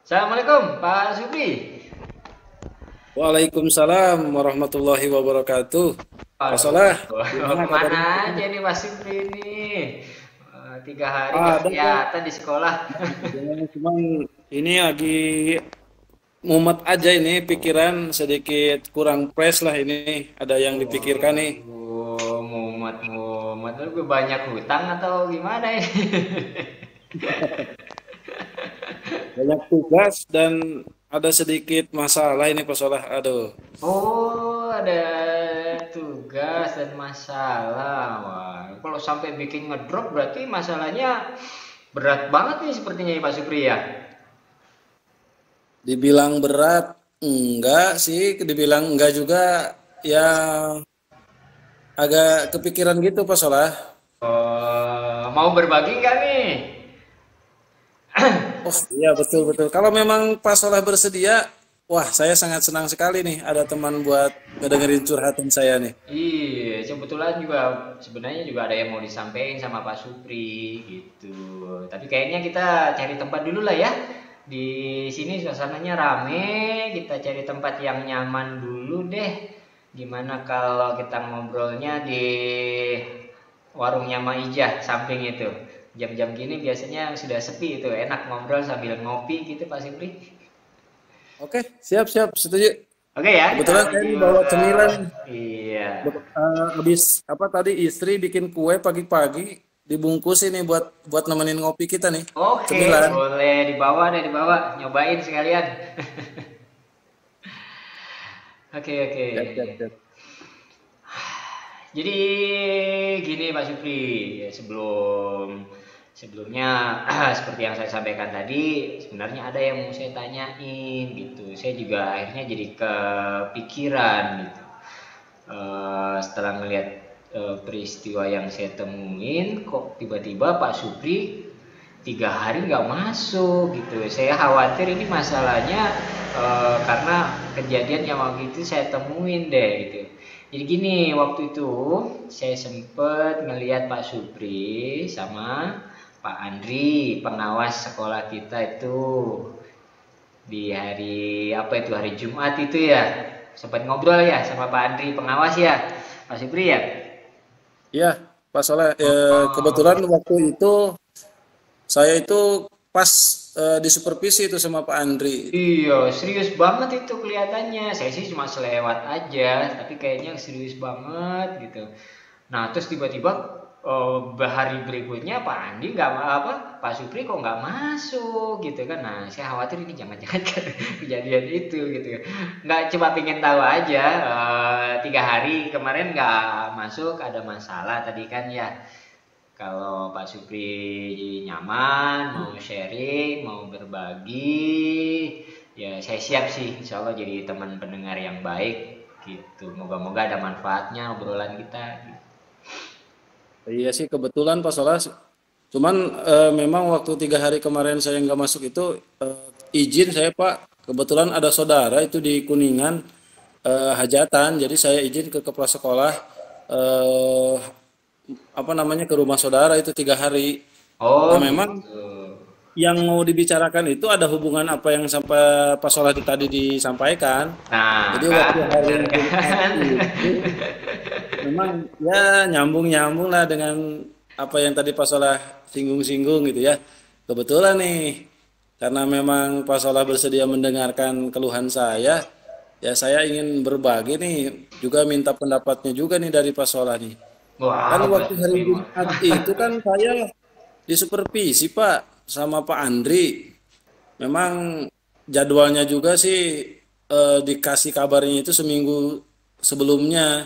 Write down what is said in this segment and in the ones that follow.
Assalamualaikum Pak Supri. Waalaikumsalam warahmatullahi wabarakatuh. Pak Aduh, Solah, mau gimana kemana kabarnya? aja nih Pak Supri ini? 3 hari nggak Ada kok. kelihatan di sekolah. Cuman ini lagi mumet aja ini pikiran sedikit kurang fresh lah ini. Ada yang dipikirkan nih. Waduh, mumet. Lu banyak hutang atau gimana ini? Banyak tugas dan ada sedikit masalah ini Pak Solah. Aduh. Oh, ada tugas dan masalah. Wah, kalau sampai bikin ngedrop berarti masalahnya berat banget nih sepertinya ya Pak Supri ya. Dibilang berat, enggak sih. Dibilang enggak juga, ya agak kepikiran gitu Pak Solah. Mau berbagi nggak nih? Oh iya betul-betul. Kalau memang Pak Soleh bersedia, wah saya sangat senang sekali nih ada teman buat ngedengerin curhatan saya nih. Iya, kebetulan juga sebenarnya juga ada yang mau disampaikan sama Pak Supri gitu. Tapi kayaknya kita cari tempat dulu lah ya. Di sini suasananya rame, kita cari tempat yang nyaman dulu deh. Gimana kalau kita ngobrolnya di warungnya Maijah samping itu. Jam-jam gini biasanya sudah sepi itu, enak ngobrol sambil ngopi gitu Pak Supri. Oke, siap-siap, setuju. Oke ya, Kebetulan kalau saya gitu. ini bawa cemilan. Iya. Habis apa tadi istri bikin kue pagi-pagi dibungkus ini buat nemenin ngopi kita nih. Oke, Cemilan. boleh dibawa deh dibawa, nyobain sekalian. Oke, oke. Siap, siap, siap. Jadi gini Pak Supri, ya, sebelumnya seperti yang saya sampaikan tadi, sebenarnya ada yang mau saya tanyain gitu. Saya juga akhirnya jadi kepikiran gitu. Setelah melihat peristiwa yang saya temuin, kok tiba-tiba Pak Supri 3 hari nggak masuk gitu. Saya khawatir ini masalahnya karena kejadian yang waktu itu saya temuin deh gitu. Jadi gini, waktu itu saya sempet ngelihat Pak Supri sama Pak Andri, pengawas sekolah kita itu di hari apa itu hari Jumat itu ya. Sempat ngobrol ya sama Pak Andri pengawas ya, Pak Supri ya. Iya, Pak Soleh. Kebetulan Oh, waktu itu saya itu pas di supervisi itu sama Pak Andri. iya, serius banget itu kelihatannya. Saya sih cuma selewat aja, tapi kayaknya serius banget gitu. Nah, terus tiba-tiba hari berikutnya Pak Andi nggak apa, Pak Supri kok nggak masuk gitu kan. Nah, saya khawatir ini jangan-jangan kejadian itu gitu. Nggak cuma pengen tahu aja, 3 hari kemarin nggak masuk ada masalah tadi kan ya. Kalau Pak Supri nyaman, mau sharing, mau berbagi, ya saya siap sih. Insya Allah jadi teman pendengar yang baik gitu. Moga-moga ada manfaatnya obrolan kita. Iya sih kebetulan Pak Solas. Cuman memang waktu 3 hari kemarin saya nggak masuk itu izin saya Pak. Kebetulan ada saudara itu di Kuningan hajatan, jadi saya izin ke kepala sekolah eh, apa namanya ke rumah saudara itu 3 hari. Oh Nah memang gitu. yang mau dibicarakan itu ada hubungan apa yang sampai Pak Solah tadi disampaikan. Nah Jadi kan, waktu hari bener Jumat kan? itu memang ya nyambung-nyambung lah dengan apa yang tadi Pak Solah singgung-singgung gitu ya. Kebetulan nih, karena memang Pak Solah bersedia mendengarkan keluhan saya, ya saya ingin berbagi nih, juga minta pendapatnya juga nih dari Pak Solah nih. Kan Wah, waktu hari bimo. Jumat itu kan saya disupervisi Pak sama Pak Andri. Memang jadwalnya juga sih dikasih kabarnya itu seminggu sebelumnya.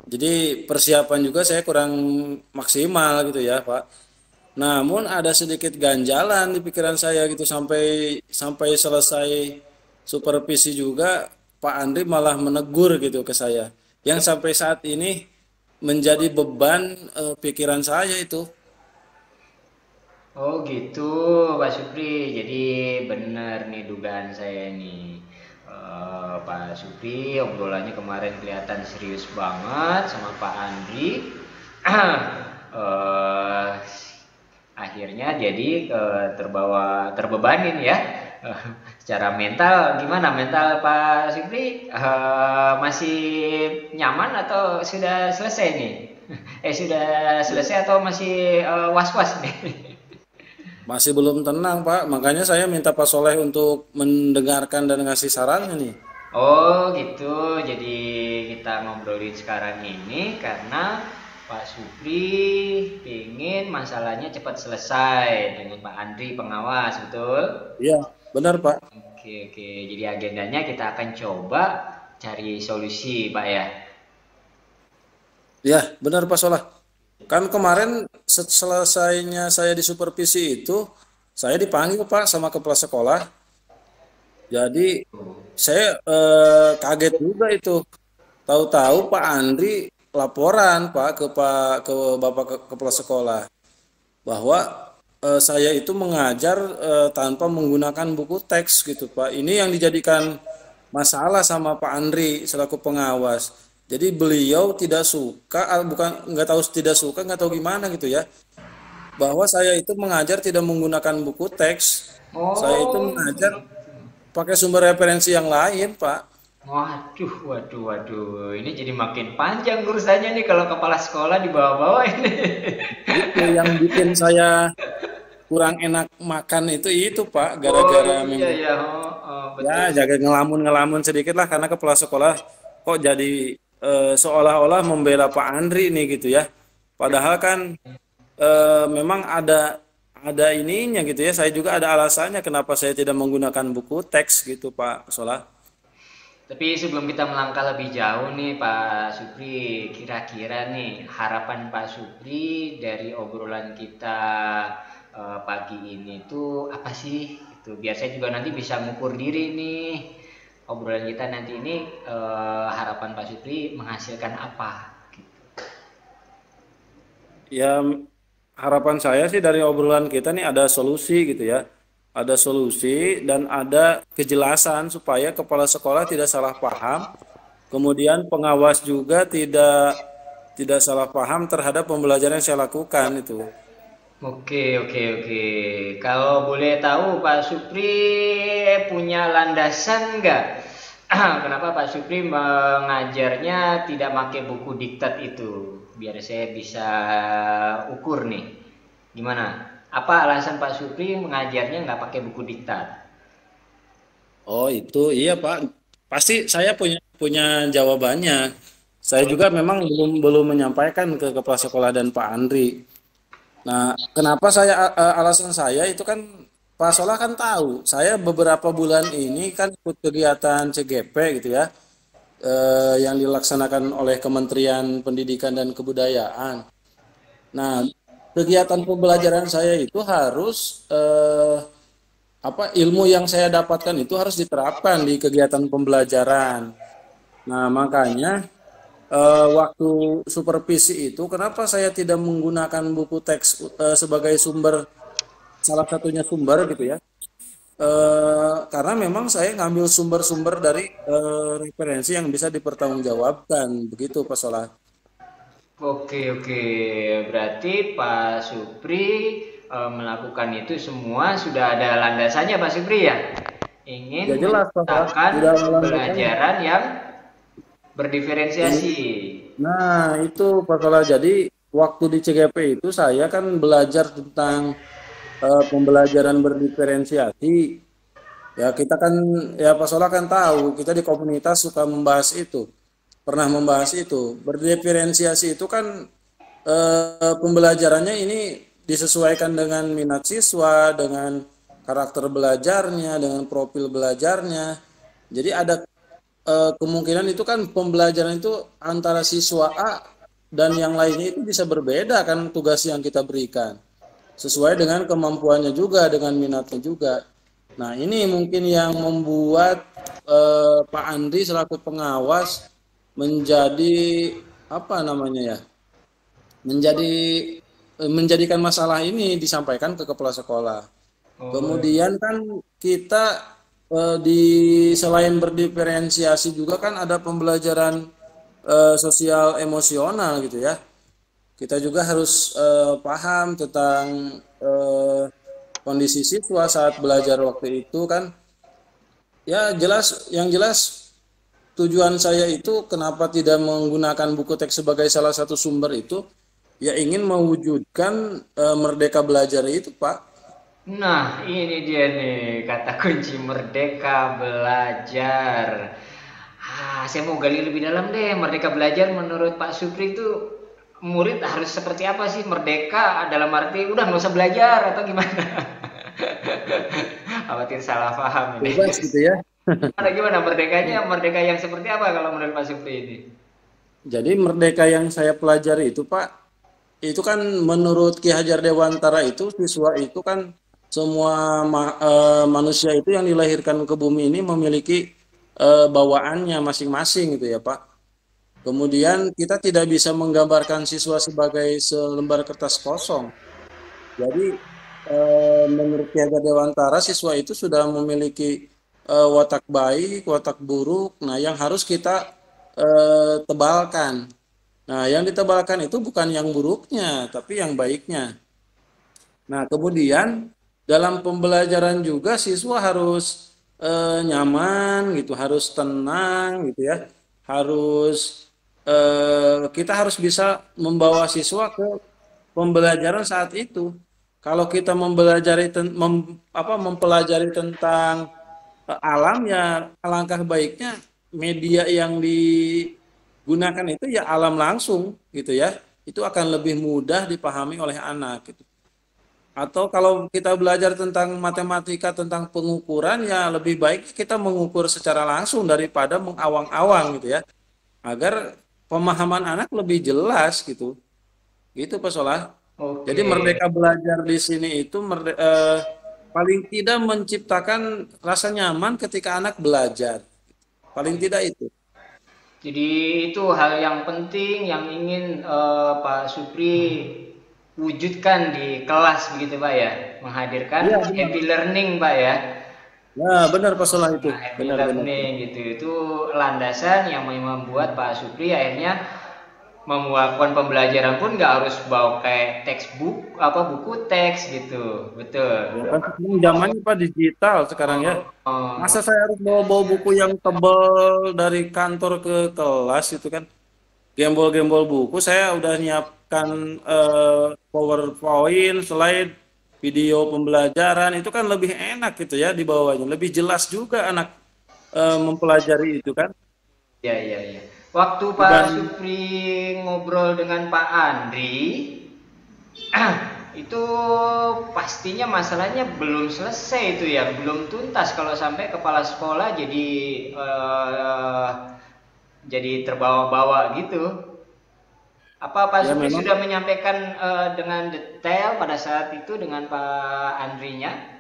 Jadi persiapan juga saya kurang maksimal gitu ya, Pak. Namun ada sedikit ganjalan di pikiran saya gitu sampai sampai selesai supervisi juga Pak Andri malah menegur gitu ke saya. Yang sampai saat ini menjadi beban pikiran saya itu. Oh gitu, Pak Supri. Jadi benar nih dugaan saya nih. Pak Supri obrolannya kemarin kelihatan serius banget sama Pak Andri. Eh, Akhirnya jadi terbawa terbebanin ya. Eh, Secara mental gimana? Mental Pak Supri masih nyaman atau sudah selesai nih? Sudah selesai atau masih was-was nih? Masih belum tenang, Pak. Makanya saya minta Pak Soleh untuk mendengarkan dan ngasih sarannya nih. Oh gitu, jadi kita ngobrolin sekarang ini karena Pak Supri pengen masalahnya cepat selesai dengan Pak Andri pengawas, betul? Iya, benar, Pak. Oke, oke. Jadi agendanya kita akan coba cari solusi, Pak ya. Iya, benar Pak Soleh. Kan kemarin selesainya saya di supervisi itu, saya dipanggil Pak sama kepala sekolah. Jadi saya kaget juga itu. Tahu-tahu Pak Andri laporan Pak ke Bapak Kepala Sekolah bahwa saya itu mengajar tanpa menggunakan buku teks gitu Pak. Ini yang dijadikan masalah sama Pak Andri selaku pengawas. Jadi beliau tidak suka, bukan nggak tahu tidak suka, nggak tahu gimana gitu ya, bahwa saya itu mengajar tidak menggunakan buku teks. Saya itu Oh, mengajar pakai sumber referensi yang lain, Pak. waduh, waduh, waduh. Ini jadi makin panjang urusannya nih kalau kepala sekolah dibawa-bawa ini. Itu yang bikin saya kurang enak makan itu Pak, Oh gara-gara iya memang ya, oh, oh, ya betul. jaga ngelamun-ngelamun sedikit lah karena kepala sekolah kok jadi seolah-olah membela Pak Andri nih gitu ya. Padahal kan memang ada ininya gitu ya. Saya juga ada alasannya kenapa saya tidak menggunakan buku teks gitu Pak Solah. Tapi sebelum kita melangkah lebih jauh nih Pak Supri, kira-kira nih harapan Pak Supri dari obrolan kita pagi ini tuh apa sih? Itu biar saya juga nanti bisa ngukur diri nih obrolan kita nanti ini harapan Pak Supri menghasilkan apa? Ya harapan saya sih dari obrolan kita nih ada solusi gitu ya. Ada solusi dan ada kejelasan supaya kepala sekolah tidak salah paham. Kemudian pengawas juga tidak salah paham terhadap pembelajaran yang saya lakukan itu. Oke, oke, oke. Kalau boleh tahu Pak Supri punya landasan nggak? Kenapa Pak Supri mengajarnya tidak pakai buku diktat itu? Biar saya bisa ukur nih. Gimana? Apa alasan Pak Supri mengajarnya nggak pakai buku diktat? Oh itu iya Pak. Pasti saya punya punya jawabannya. Saya juga memang belum belum menyampaikan ke kepala sekolah dan Pak Andri. Nah, kenapa alasan saya itu kan Pak Solah kan tahu, saya beberapa bulan ini kan ikut kegiatan CGP gitu ya, yang dilaksanakan oleh Kementerian Pendidikan dan Kebudayaan. Nah, kegiatan pembelajaran saya itu harus apa ilmu yang saya dapatkan itu harus diterapkan di kegiatan pembelajaran. Nah, makanya waktu supervisi itu kenapa saya tidak menggunakan buku teks sebagai sumber salah satunya sumber gitu ya. Karena memang saya ngambil sumber-sumber dari referensi yang bisa dipertanggungjawabkan begitu Pak Solah. Oke, oke. Berarti Pak Supri melakukan itu semua sudah ada landasannya Pak Supri ya? Ingin Ya jelas Pak Solah, menciptakan sudah melanjutkannya. pembelajaran yang berdiferensiasi. Nah, itu Pak Solah. Jadi waktu di CGP itu saya kan belajar tentang pembelajaran berdiferensiasi. Ya kita kan ya Pak Solah kan tahu kita di komunitas suka membahas itu. Pernah membahas itu. Berdiferensiasi itu kan pembelajarannya ini disesuaikan dengan minat siswa, dengan karakter belajarnya, dengan profil belajarnya. Jadi ada kemungkinan itu kan pembelajaran itu antara siswa A dan yang lainnya itu bisa berbeda kan tugas yang kita berikan. Sesuai dengan kemampuannya juga, dengan minatnya juga. Nah, ini mungkin yang membuat Pak Andri selaku pengawas menjadi apa namanya ya? Menjadi menjadikan masalah ini disampaikan ke kepala sekolah. Oh, Kemudian kan kita di selain berdiferensiasi juga kan ada pembelajaran sosial emosional gitu ya. Kita juga harus paham tentang kondisi siswa saat belajar waktu itu kan, ya jelas, yang jelas tujuan saya itu kenapa tidak menggunakan buku teks sebagai salah satu sumber itu, ya ingin mewujudkan merdeka belajar itu, Pak. Nah, ini dia nih kata kunci merdeka belajar. Saya mau gali lebih dalam deh. Merdeka belajar menurut Pak Supri itu murid harus seperti apa sih? Merdeka dalam arti udah nggak usah belajar atau gimana? Khawatir salah paham ini. Bebas gitu ya. Gimana merdekanya? Merdeka yang seperti apa kalau menurut Pak Supri ini? Jadi merdeka yang saya pelajari itu, Pak, itu kan menurut Ki Hajar Dewantara itu siswa itu kan semua manusia itu yang dilahirkan ke bumi ini memiliki bawaannya masing-masing gitu ya, Pak. Kemudian kita tidak bisa menggambarkan siswa sebagai selembar kertas kosong. Jadi menurut Ki Hajar Dewantara siswa itu sudah memiliki watak baik, watak buruk. Nah, yang harus kita tebalkan. Nah, yang ditebalkan itu bukan yang buruknya, tapi yang baiknya. Nah, kemudian dalam pembelajaran juga siswa harus nyaman gitu, harus tenang gitu ya. Harus kita harus bisa membawa siswa ke pembelajaran saat itu. Kalau kita mempelajari tentang alam, ya alangkah baiknya media yang digunakan itu ya alam langsung gitu ya. Itu akan lebih mudah dipahami oleh anak gitu. Atau kalau kita belajar tentang matematika, tentang pengukuran, ya lebih baik kita mengukur secara langsung daripada mengawang-awang gitu ya. Agar pemahaman anak lebih jelas gitu. Gitu Pak Solah. Jadi Oke. merdeka belajar di sini itu paling tidak menciptakan rasa nyaman ketika anak belajar. Paling tidak itu. Jadi itu hal yang penting yang ingin Pak Supri wujudkan di kelas begitu Pak ya, menghadirkan Iya benar. happy learning Pak ya. Nah, benar Pak Solah itu. Nah, happy Benar-benar. learning gitu itu landasan yang membuat Pak Supri akhirnya melakukan pembelajaran pun nggak harus bawa kayak textbook apa buku teks gitu, betul. Ya kan sekarang zamannya Pak digital sekarang ya. Oh, Masa saya harus bawa-bawa buku yang tebal dari kantor ke kelas itu kan. Gembol-gembol buku saya udah nyiapkan PowerPoint, slide, video pembelajaran itu kan lebih enak gitu ya dibawanya. Lebih jelas juga anak mempelajari itu kan iya iya iya. Waktu Pak dibanding. Supri ngobrol dengan Pak Andri, itu pastinya masalahnya belum selesai itu ya, belum tuntas kalau sampai kepala sekolah jadi terbawa-bawa gitu. Apa Pak Ya Supri memang sudah menyampaikan dengan detail pada saat itu dengan Pak Andrinya?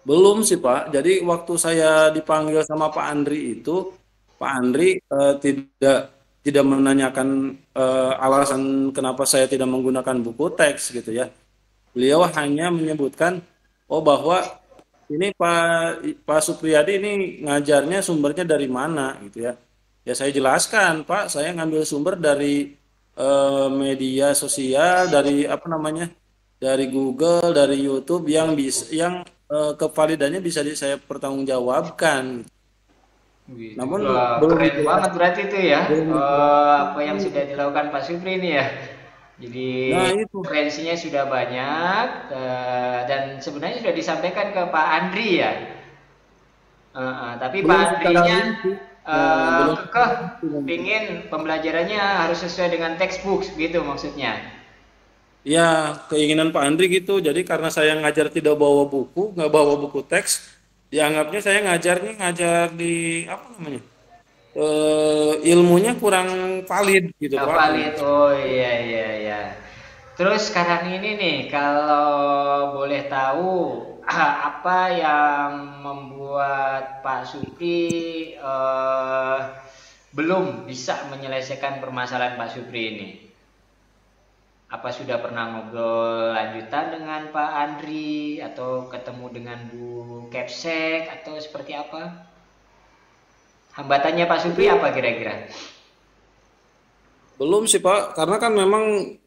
belum sih Pak. Jadi waktu saya dipanggil sama Pak Andri itu, Pak Andri tidak tidak menanyakan alasan kenapa saya tidak menggunakan buku teks gitu ya. Beliau hanya menyebutkan, oh bahwa ini Pak Supriyadi ini ngajarnya sumbernya dari mana gitu ya. Ya saya jelaskan, Pak, saya ngambil sumber dari media sosial, dari apa namanya, dari Google, dari YouTube yang bisa, yang kevalidannya bisa saya pertanggungjawabkan. Wih, itu Namun udah belum keren banget dijelaskan, berarti itu ya, belum dijelaskan. apa yang sudah dilakukan Pak Supri ini ya. Jadi Nah itu, referensinya sudah banyak dan sebenarnya sudah disampaikan ke Pak Andri ya. Tapi Pak belum secara Andrinya rinci. Nah, belum secara kekeh rinci. pingin pembelajarannya harus sesuai dengan textbook gitu maksudnya. Ya, keinginan Pak Andri gitu. Jadi karena saya ngajar tidak bawa buku, nggak bawa buku teks, dianggapnya saya ngajarnya ngajar di apa namanya? Ilmunya kurang valid gitu, Nggak Pak. valid. Oh iya iya iya. Terus sekarang ini nih, kalau boleh tahu apa yang membuat Pak Supri belum bisa menyelesaikan permasalahan Pak Supri ini? Apa sudah pernah ngobrol lanjutan dengan Pak Andri atau ketemu dengan Bu Kepsek atau seperti apa? Hambatannya Pak Supri Jadi apa kira-kira? belum sih, Pak, karena kan memang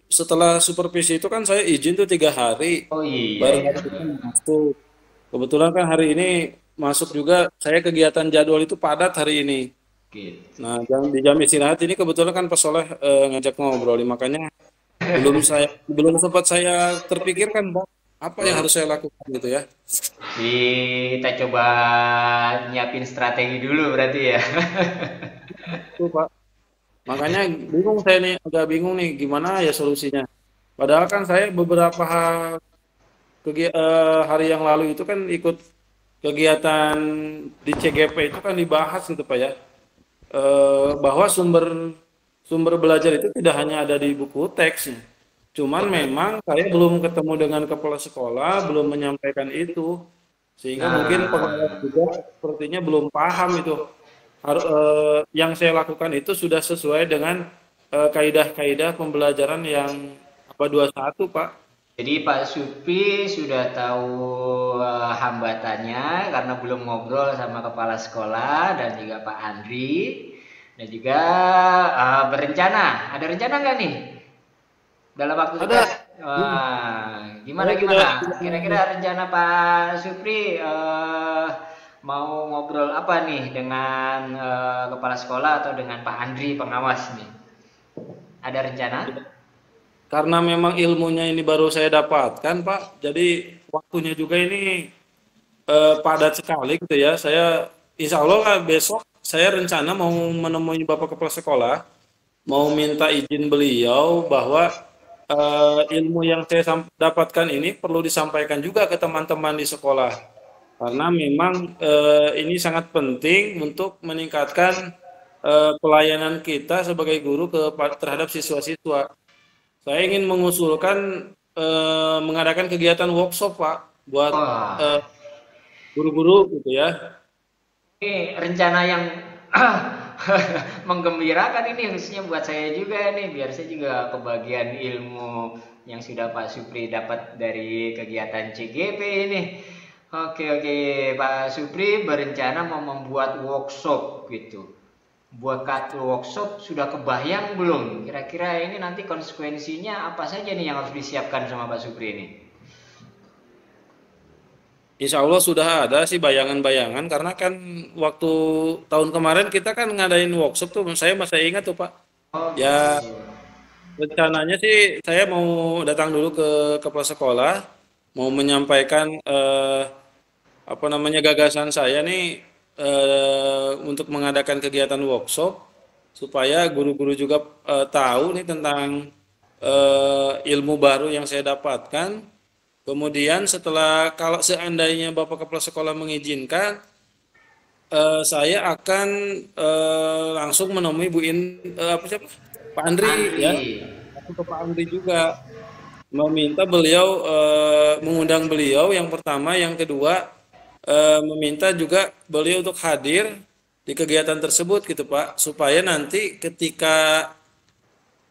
setelah supervisi itu kan saya izin tuh 3 hari, Oh iya baru iya. hari itu masuk. Kebetulan kan hari ini masuk juga, saya kegiatan jadwal itu padat hari ini. Gitu. Nah, di jam istirahat ini kebetulan kan Pak Soleh ngajak ngobrol, makanya belum sempat saya terpikirkan, Pak, apa yang harus saya lakukan gitu ya. Kita coba nyiapin strategi dulu berarti ya. Itu, Pak. Makanya bingung saya nih, agak bingung nih gimana ya solusinya. Padahal kan saya beberapa hari yang lalu itu kan ikut kegiatan di CGP itu kan dibahas gitu Pak ya. Bahwa sumber sumber belajar itu tidak hanya ada di buku teks. Cuman memang saya belum ketemu dengan kepala sekolah, belum menyampaikan itu. Sehingga mungkin pengawas Nah, juga sepertinya belum paham itu. Yang saya lakukan itu sudah sesuai dengan kaidah-kaidah pembelajaran yang apa 21, Pak. jadi Pak Supri sudah tahu hambatannya karena belum ngobrol sama kepala sekolah dan juga Pak Andri dan juga berencana. Ada rencana nggak nih dalam waktu Ada. dekat? Hmm. Wah, gimana Saya gimana? sudah Kira-kira rencana Pak Supri mau ngobrol apa nih dengan kepala sekolah atau dengan Pak Andri pengawas nih? Ada rencana? karena memang ilmunya ini baru saya dapatkan, Pak. Jadi waktunya juga ini padat sekali gitu ya. Insya Allah lah besok saya rencana mau menemui Bapak Kepala Sekolah, mau minta izin beliau bahwa ilmu yang saya dapatkan ini perlu disampaikan juga ke teman-teman di sekolah. Karena memang ini sangat penting untuk meningkatkan pelayanan kita sebagai guru terhadap siswa-siswa. Saya ingin mengusulkan mengadakan kegiatan workshop, Pak, buat Wah, eh, guru-guru gitu ya. ini rencana yang menggembirakan ini khususnya buat saya juga nih, biar saya juga kebagian ilmu yang sudah Pak Supri dapat dari kegiatan CGP ini. Oke oke, Pak Supri berencana mau membuat workshop gitu. Buat workshop sudah kebayang belum? Kira-kira ini nanti konsekuensinya apa saja nih yang harus disiapkan sama Pak Supri ini? Insya Allah sudah ada sih bayangan-bayangan karena kan waktu tahun kemarin kita kan ngadain workshop tuh, saya masih ingat tuh Pak. Oh Ya gitu. rencananya sih saya mau datang dulu ke kepala sekolah, mau menyampaikan apa namanya gagasan saya nih untuk mengadakan kegiatan workshop supaya guru-guru juga tahu nih tentang ilmu baru yang saya dapatkan. Kemudian kalau seandainya Bapak Kepala Sekolah mengizinkan, saya akan langsung menemui apa siapa? Pak Andri Andri. ya, aku ke Pak Andri juga meminta beliau mengundang beliau yang pertama, yang kedua meminta juga beliau untuk hadir di kegiatan tersebut gitu Pak, supaya nanti ketika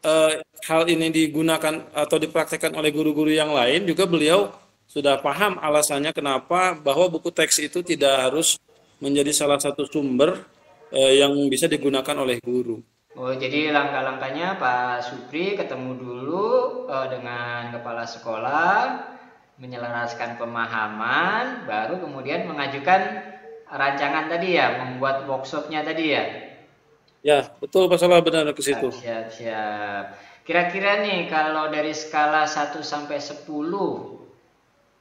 eh, hal ini digunakan atau dipraktekkan oleh guru-guru yang lain juga beliau sudah paham alasannya kenapa bahwa buku teks itu tidak harus menjadi salah satu sumber yang bisa digunakan oleh guru. Oh, jadi langkah-langkahnya Pak Supri ketemu dulu dengan kepala sekolah, menyelaraskan pemahaman, baru kemudian mengajukan rancangan tadi ya, membuat workshopnya tadi ya. Ya, betul Pak Salah, benar ke Siap, situ. siap, siap. Kira-kira nih kalau dari skala 1 sampai 10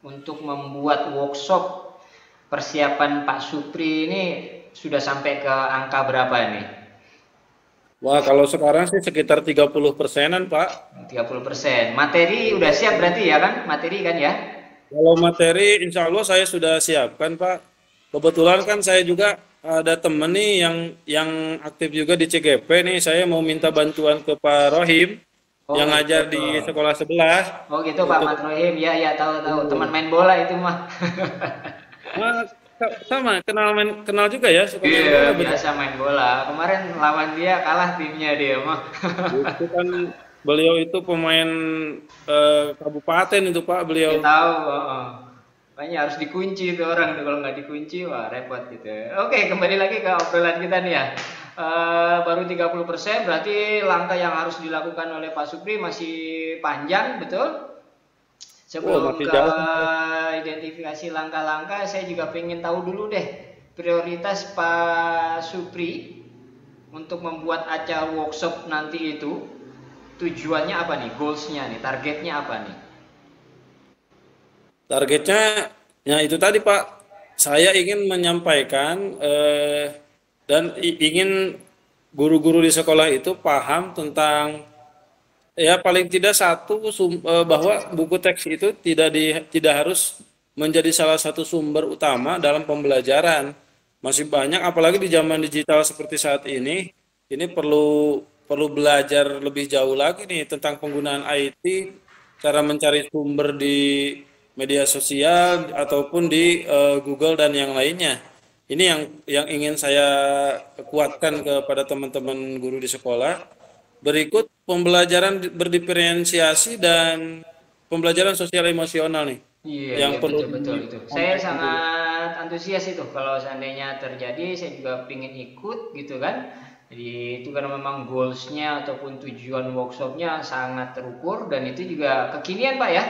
untuk membuat workshop persiapan Pak Supri ini sudah sampai ke angka berapa nih? Wah, kalau sekarang sih sekitar 30%-an, Pak. 30%. Materi udah siap berarti ya kan? Materi kan ya? Kalau materi, insya Allah saya sudah siapkan, Pak. Kebetulan kan saya juga ada temen nih yang aktif juga di CGP nih. Saya mau minta bantuan ke Pak Rohim Oh yang gitu. ngajar di sekolah sebelah Oh gitu Pak untuk Matrohim. Ya ya tahu tahu. Teman main bola itu mah. ah, sama kenal juga ya, suka main Iya, bola betul. biasa main bola. Kemarin lawan dia kalah timnya dia mah. Itu kan beliau itu pemain kabupaten itu, Pak, beliau. Ya tahu, heeh. Makanya harus dikunci itu orang tuh kalau nggak dikunci wah repot gitu. Oke, kembali lagi ke obrolan kita nih ya. Baru 30% berarti langkah yang harus dilakukan oleh Pak Supri masih panjang, betul. Oh, Sebelum masih ke jauh. identifikasi langkah-langkah, saya juga pengen tahu dulu deh prioritas Pak Supri untuk membuat acara workshop nanti itu. Tujuannya apa nih? Goalsnya nih, targetnya apa nih? Targetnya, ya itu tadi Pak, saya ingin menyampaikan dan ingin guru-guru di sekolah itu paham tentang ya paling tidak bahwa buku teks itu tidak harus menjadi salah satu sumber utama dalam pembelajaran. Masih banyak apalagi di zaman digital seperti saat ini perlu perlu belajar lebih jauh lagi nih tentang penggunaan IT, cara mencari sumber di media sosial ataupun di Google dan yang lainnya. Ini yang ingin saya kuatkan kepada teman-teman guru di sekolah. Berikut pembelajaran berdiferensiasi dan pembelajaran sosial emosional nih Iya, yang iya perlu betul betul itu. Saya disampaikan dulu. sangat antusias itu kalau seandainya terjadi, saya juga ingin ikut gitu kan. Jadi itu karena memang goalsnya ataupun tujuan workshopnya sangat terukur dan itu juga kekinian Pak ya.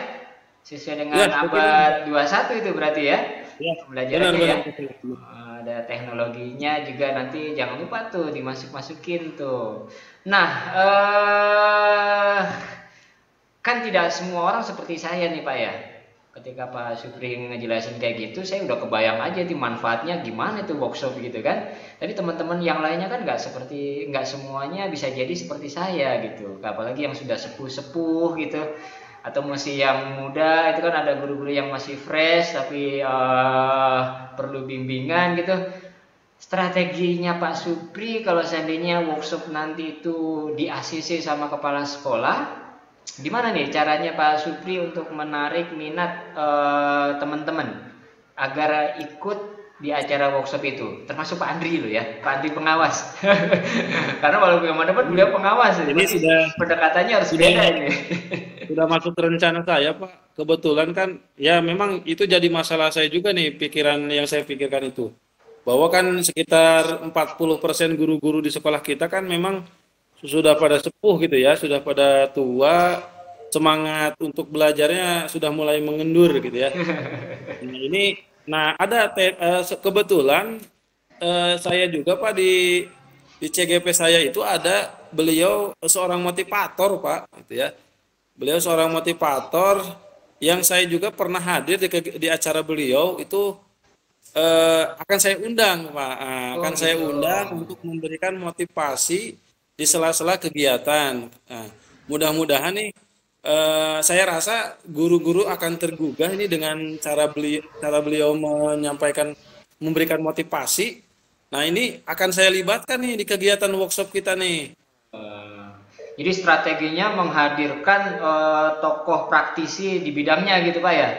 Sesuai dengan Ya, kekinian, abad Pak. 21 itu berarti ya. Ya, Pembelajarannya ya. benar-benar betul. Ada teknologinya juga nanti jangan lupa tuh dimasuk-masukin tuh. Nah, kan tidak semua orang seperti saya nih Pak ya. Ketika Pak Supri ngejelasin kayak gitu, saya udah kebayang aja di manfaatnya gimana tuh workshop gitu kan. Tapi teman-teman yang lainnya kan nggak semuanya bisa jadi seperti saya gitu. Apalagi yang sudah sepuh-sepuh gitu, atau masih yang muda itu kan ada guru-guru yang masih fresh tapi perlu bimbingan gitu. Strateginya Pak Supri kalau seandainya workshop nanti itu di ACC sama kepala sekolah, gimana nih caranya Pak Supri untuk menarik minat teman-teman agar ikut di acara workshop itu? Termasuk Pak Andri loh ya, Pak Andri pengawas. Karena kalau bagaimanapun beliau pengawas, Ini pasti sudah pendekatannya harus sudah beda ini. sudah masuk rencana saya, Pak. Kebetulan kan ya memang itu jadi masalah saya juga nih pikiran yang saya pikirkan itu. Bahwa kan sekitar 40% guru-guru di sekolah kita kan memang sudah pada sepuh gitu ya, sudah pada tua, semangat untuk belajarnya sudah mulai mengendur gitu ya. Nah, kebetulan saya juga Pak di CGP saya itu ada beliau seorang motivator Pak, gitu ya. Beliau seorang motivator yang saya juga pernah hadir di acara beliau itu akan saya undang Pak. Oh Akan saya gitu. undang untuk memberikan motivasi di sela-sela kegiatan. Mudah-mudahan nih saya rasa guru-guru akan tergugah ini dengan cara beliau menyampaikan memberikan motivasi. Nah, ini akan saya libatkan nih di kegiatan workshop kita nih. Eh, jadi strateginya menghadirkan tokoh praktisi di bidangnya gitu Pak ya.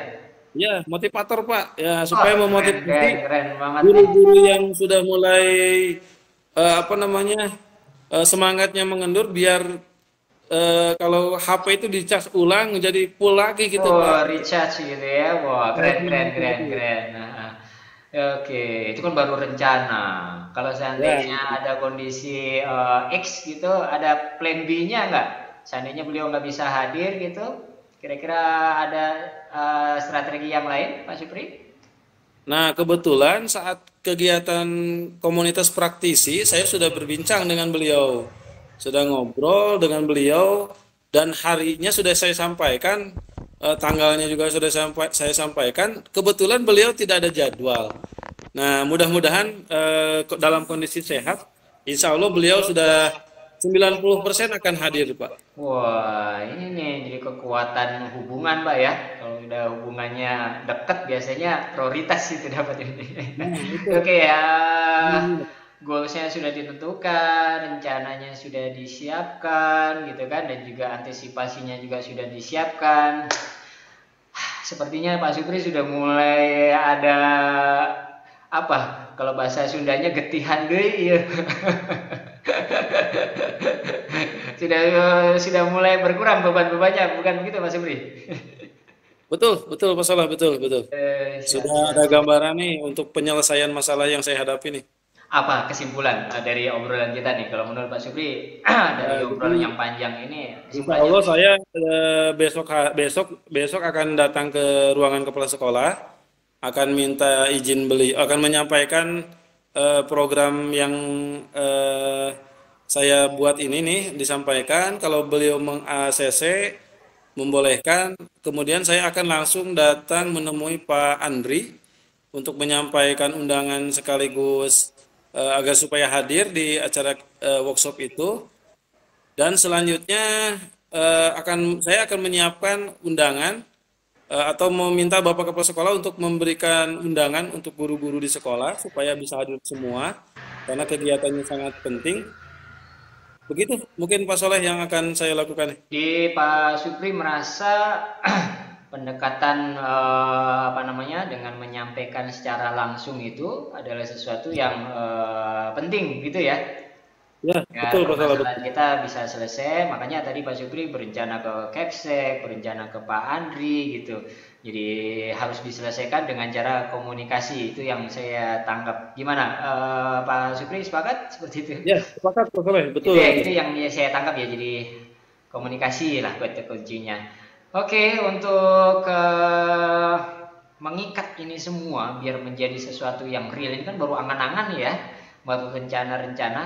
Ya, motivator Pak. Ya, Oh supaya keren memotivasi keren keren banget nih. guru-guru yang sudah mulai apa namanya semangatnya mengendur biar kalau HP itu dicas ulang jadi full lagi gitu Oh, Pak. recharge gitu ya. Wah, Cara keren, keren, semangatnya keren, itu. keren. Nah, oke, itu kan baru rencana. Kalau Ya, seandainya ada kondisi X gitu, ada plan B-nya nggak? Seandainya beliau nggak bisa hadir gitu, kira-kira ada strategi yang lain, Pak Supri? nah, kebetulan saat kegiatan komunitas praktisi, saya sudah berbincang dengan beliau, sudah ngobrol dengan beliau, dan harinya sudah saya sampaikan, tanggalnya juga sudah saya sampaikan. Kebetulan beliau tidak ada jadwal. Nah, mudah-mudahan dalam kondisi sehat, insya Allah beliau sudah 90% akan hadir, Pak. Wah, ini nih jadi kekuatan hubungan, Pak ya. Kalau udah hubungannya deket, biasanya prioritas itu dapat ini. Nah, itu. Oke ya, goalsnya sudah ditentukan, rencananya sudah disiapkan, gitu kan, dan juga antisipasinya juga sudah disiapkan. Sepertinya Pak Supri sudah mulai ada apa? Kalau bahasa Sundanya getihan deh, iya. Sudah mulai berkurang beban-bebannya, bukan begitu Mas Supri? Betul, betul, masalah betul, betul. Siap Sudah siap ada siap. gambaran nih untuk penyelesaian masalah yang saya hadapi nih. Apa kesimpulan dari obrolan kita nih? Kalau menurut Pak Supri dari Jadi obrolan yang panjang ini insya kesimpulannya Allah apa? saya besok akan datang ke ruangan kepala sekolah, akan minta izin akan menyampaikan program yang eh, saya buat ini nih disampaikan. Kalau beliau meng-ACC membolehkan, kemudian saya akan langsung datang menemui Pak Andri untuk menyampaikan undangan sekaligus agar supaya hadir di acara workshop itu. Dan selanjutnya saya akan menyiapkan undangan atau meminta Bapak Kepala Sekolah untuk memberikan undangan untuk guru-guru di sekolah supaya bisa hadir semua karena kegiatannya sangat penting. Begitu mungkin Pak Soleh yang akan saya lakukan. Di Pak Supri merasa pendekatan apa namanya dengan menyampaikan secara langsung itu adalah sesuatu yang penting gitu ya. Ya, Ya, betul Pak Soleh. permasalahan kita bisa selesai. Makanya tadi Pak Supri berencana ke Kepsek, berencana ke Pak Andri gitu. Jadi harus diselesaikan dengan cara komunikasi. Itu yang saya tangkap. Gimana, Pak Supri sepakat seperti itu? Ya, sepakat Pak Soleh, Itu betul. ya, itu yang saya tangkap ya. Jadi komunikasi lah kata kuncinya. Oke, untuk mengikat ini semua biar menjadi sesuatu yang real ini kan baru angan-angan ya, baru rencana-rencana.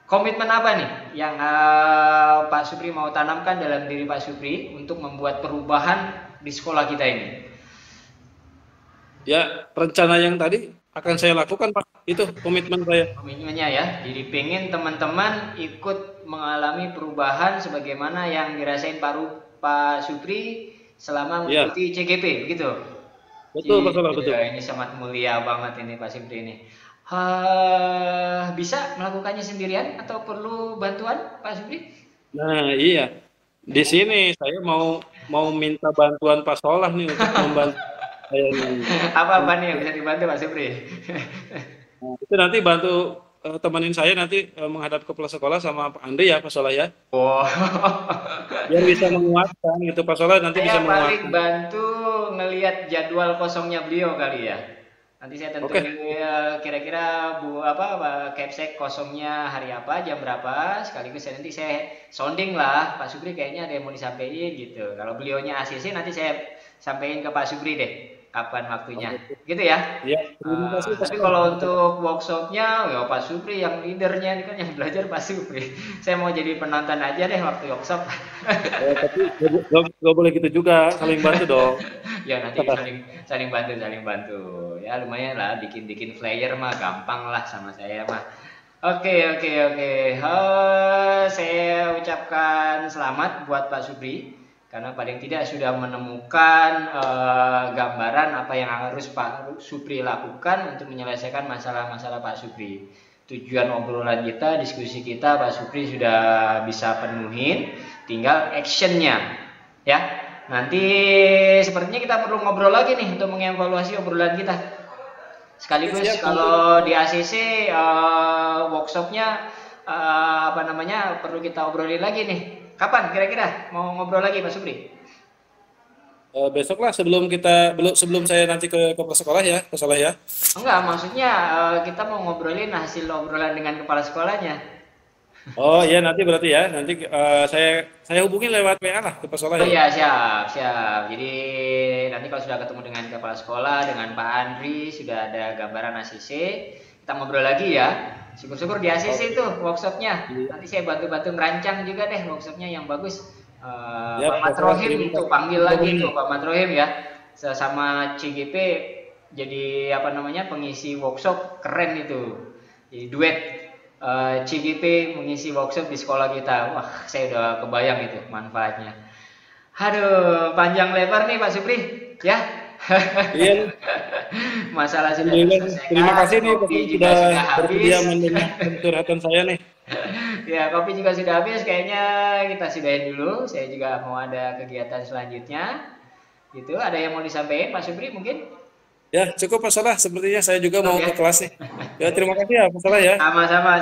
Komitmen apa nih yang Pak Supri mau tanamkan dalam diri Pak Supri untuk membuat perubahan di sekolah kita ini? Ya, rencana yang tadi akan saya lakukan Pak. Itu komitmen saya. Komitmennya ya, jadi pengen teman-teman ikut mengalami perubahan sebagaimana yang dirasain Pak Supri selama Ya, mengikuti CGP, begitu? betul Pak Soleh, Gitu betul. ya, ini sangat mulia banget ini Pak Supri ini. Bisa melakukannya sendirian atau perlu bantuan Pak Supri? Nah, iya. Di sini saya mau mau minta bantuan Pak Soleh nih untuk membantu saya nih. Apa-apa nih yang bisa dibantu Pak Supri? Nah, itu nanti bantu temenin saya nanti menghadap ke kepala sekolah sama Pak Andri ya Pak Soleh ya. Oh, Biar bisa menguatkan gitu Pak Soleh nanti bisa saya paling menguatkan. bantu ngelihat jadwal kosongnya beliau kali ya. Nanti saya tentuin Oke, kira-kira Kepsek kosongnya hari apa, jam berapa, sekaligus nanti saya sounding lah Pak Supri kayaknya ada yang mau disampaikan gitu. Kalau beliaunya ACC nanti saya sampaikan ke Pak Supri deh kapan waktunya. oke. Gitu ya. Ya, terima kasih Pak Tapi Soleh. kalau untuk workshopnya ya Pak Supri yang leadernya ini kan yang belajar Pak Supri. Saya mau jadi penonton aja deh waktu workshop. Tapi nggak boleh gitu juga, saling bantu dong. Ya nanti saling saling bantu saling bantu. Ya lumayan lah bikin-bikin flyer mah gampang lah sama saya mah. Oke. Saya ucapkan selamat buat Pak Supri karena paling tidak sudah menemukan gambaran apa yang harus Pak Supri lakukan untuk menyelesaikan masalah-masalah Pak Supri. Tujuan obrolan kita, diskusi kita, Pak Supri sudah bisa penuhin, tinggal actionnya, ya. Nanti sepertinya kita perlu ngobrol lagi nih untuk mengevaluasi obrolan kita. Oke, Sekaligus siap nanti. kalau di ACC workshopnya apa namanya perlu kita obrolin lagi nih. Kapan kira-kira mau ngobrol lagi Pak Supri? Besok lah sebelum saya nanti ke kepala sekolah ya Pak Soleh ya. Enggak, maksudnya kita mau ngobrolin hasil obrolan dengan kepala sekolahnya. Oh iya nanti berarti ya nanti saya hubungin lewat WA lah ke Pak Soleh Oh ya. iya, siap. Jadi nanti kalau sudah ketemu dengan kepala sekolah, dengan Pak Andri, sudah ada gambaran ACC, kita ngobrol lagi ya. Syukur-syukur di ACC Oke. itu workshopnya. Iya. Nanti saya bantu-bantu ngerancang juga deh workshopnya yang bagus. Ya Pak Pak Soleh Matrohim terima tuh kasih panggil lagi infonya. tuh Pak Matrohim ya. Sama CGP jadi apa namanya pengisi workshop keren itu. Jadi duet CGP mengisi workshop di sekolah kita. Wah, saya udah kebayang itu manfaatnya. Aduh, panjang lebar nih Pak Supri, ya. Iya, Masalah sudah alhamdulillah. Terima terselesaikan, kasih nih Pak kopi Soleh juga sudah sudah bersedia habis. mendengarkan curhatan saya nih. Ya, kopi juga sudah habis. Kayaknya kita sudahin dulu. Saya juga mau ada kegiatan selanjutnya. Gitu, ada yang mau disampaikan Pak Supri mungkin? Ya cukup Pak Soleh, sepertinya saya juga Cukup mau ya. ke kelas nih. Ya terima kasih ya Pak Soleh ya. Sama-sama.